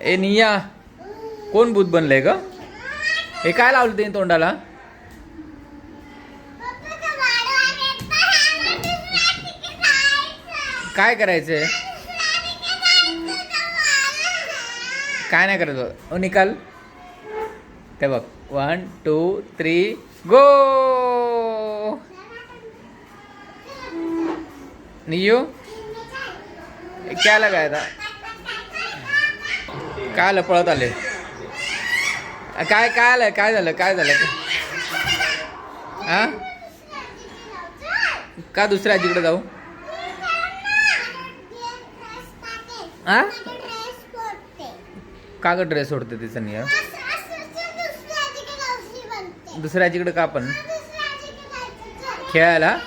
ए निया, कोण भूत बनलंय ग? हे काय लावलं ते तोंडाला? काय करायचंय? काय नाही करायचं. निकाल ते बघ. 1 2 3 गो. नियो क्या लगाया था? काय आलं? पळत आले. काय काय आलं? काय झालं? काय झालं? हा, का दुसऱ्या आजीकडे जाऊ? हा, का ग ड्रेस सोडते तिचा नियम? दुसऱ्या आजीकडे का पण? खेळायला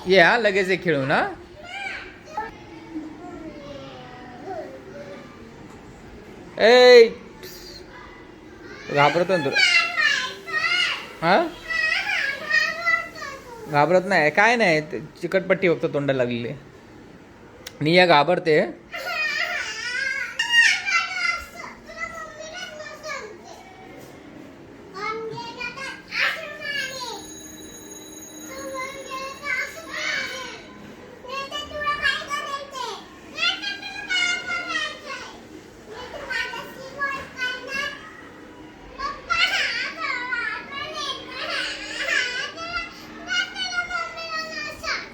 ये. हा, लगेच एक खेळू ना. ए, घाबरतो ना तुला? हा, घाबरत नाही. काय नाही, चिकटपट्टी फक्त तोंडाला लागलेली. निया घाबरते.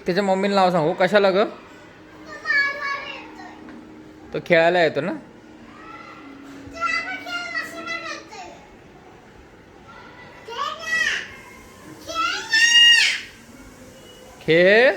त्याच्या मम्मीला नाव सांगू? कशाला ग? तो खेळायला येतो ना. खेळ.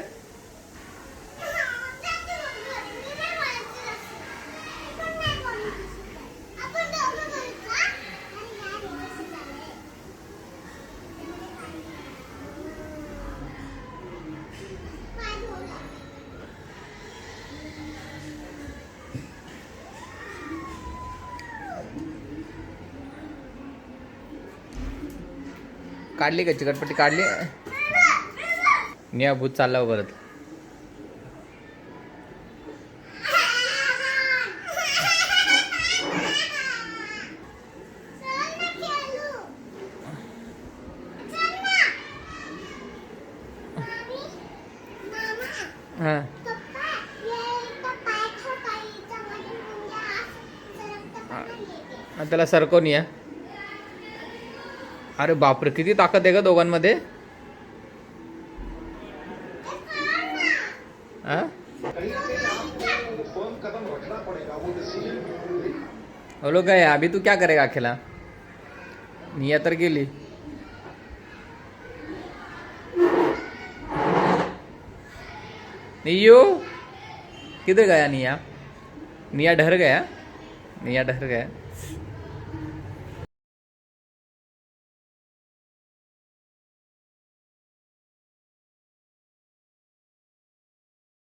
काढली का चिकटपट्टी? काढली. निया भूत चालला परत. हा, त्याला सरकवून या. अरे बापरे, किती ताकद आहे ग दोघांमध्ये. बोलो गए. अभी तू क्या करेगा? खेला. निया तर गेली. नियो किधर गया? निया, निया डर गया. निया डर गया.